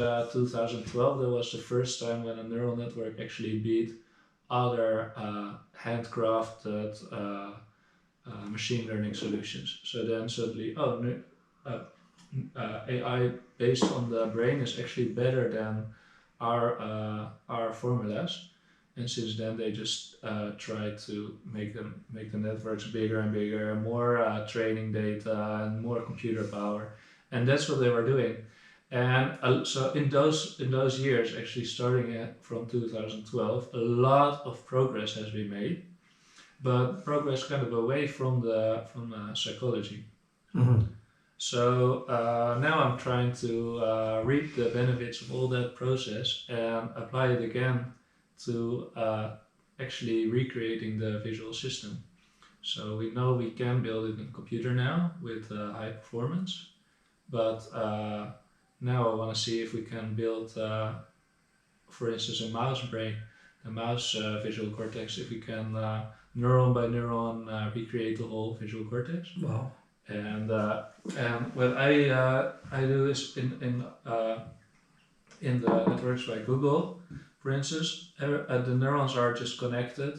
2012, that was the first time when a neural network actually beat other handcrafted machine learning solutions. So then suddenly, AI based on the brain is actually better than our formulas. And since then, they just try to make the networks bigger and bigger, more training data and more computer power, and that's what they were doing. And so in those years, actually starting from 2012, a lot of progress has been made, but progress kind of away from the psychology. Mm-hmm. So now I'm trying to reap the benefits of all that process and apply it again to actually recreating the visual system. So we know we can build it in a computer now with high performance, but now I want to see if we can build, for instance, a mouse brain, a mouse visual cortex, if we can neuron by neuron recreate the whole visual cortex. Wow. And what I do is in the networks by Google, for instance, the neurons are just connected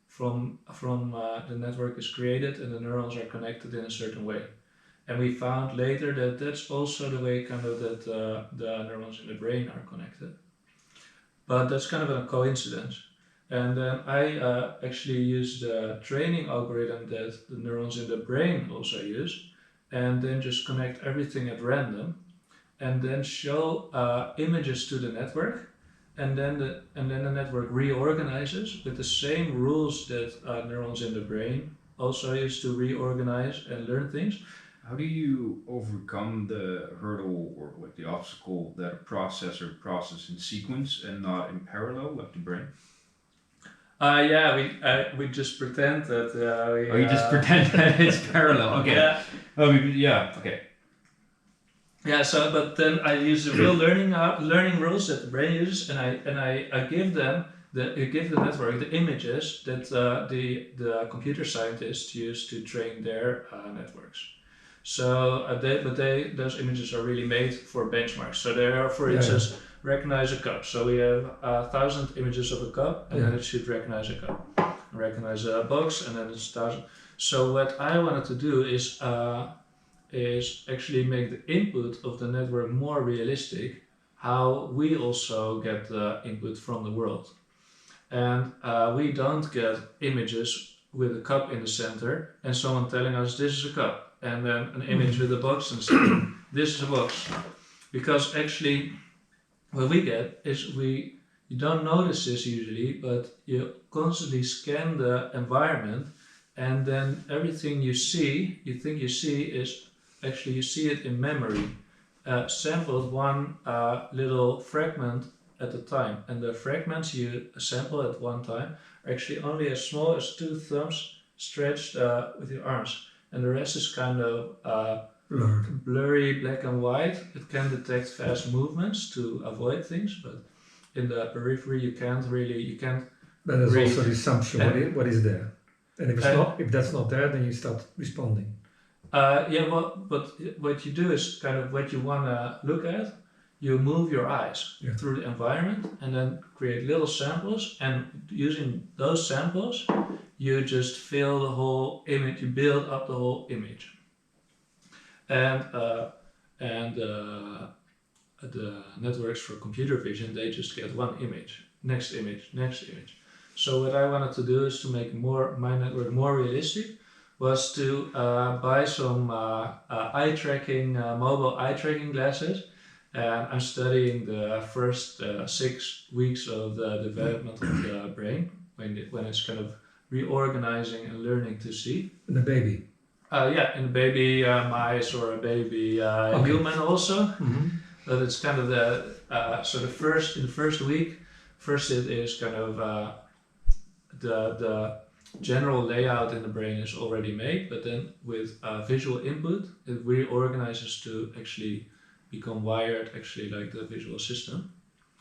from the network is created, and the neurons are connected in a certain way. And we found later that that's also the way kind of that the neurons in the brain are connected. But that's kind of a coincidence. And then I actually use the training algorithm that the neurons in the brain also use, and then just connect everything at random, and then show images to the network, and then the network reorganizes with the same rules that neurons in the brain also use to reorganize and learn things. How do you overcome the hurdle or like the obstacle that a processor processes in sequence and not in parallel, like the brain? We just pretend that you just pretend that it's parallel. Okay. Yeah. Okay. Yeah. So, but then I use the real learning rules that the brain uses, and I give them give the network the images that the computer scientists use to train their networks. So, those images are really made for benchmarks. So they are, for instance, recognize a cup. So we have 1,000 images of a cup, and then it should recognize a cup. Recognize a box, and then it's 1,000. So what I wanted to do is actually make the input of the network more realistic, how we also get the input from the world. And we don't get images with a cup in the center and someone telling us this is a cup, and then an image with a box in the center. This is a box. Because actually what we get is you don't notice this usually, but you constantly scan the environment, and then everything you think you see is actually you see it in memory, sampled one little fragment at a time. And the fragments you sample at one time are actually only as small as 2 thumbs stretched with your arms. And the rest is kind of blurry, black and white. It can detect fast movements to avoid things, but in the periphery you can't. But there's also the assumption what is there, and if that's not there, then you start responding. But what you do is kind of what you want to look at. You move your eyes through the environment and then create little samples, and using those samples you just fill the whole image, you build up the whole image. And the networks for computer vision, they just get one image, next image, next image. So what I wanted to do is to make my network more realistic, was to buy some mobile eye tracking glasses. And I'm studying the first 6 weeks of the development of the brain, when it's kind of reorganizing and learning to see. In the baby? In a baby mice or a baby human also. Mm-hmm. But it's kind of in the first week, first it is kind of the general layout in the brain is already made, but then with visual input, it reorganizes to actually become wired, actually like the visual system.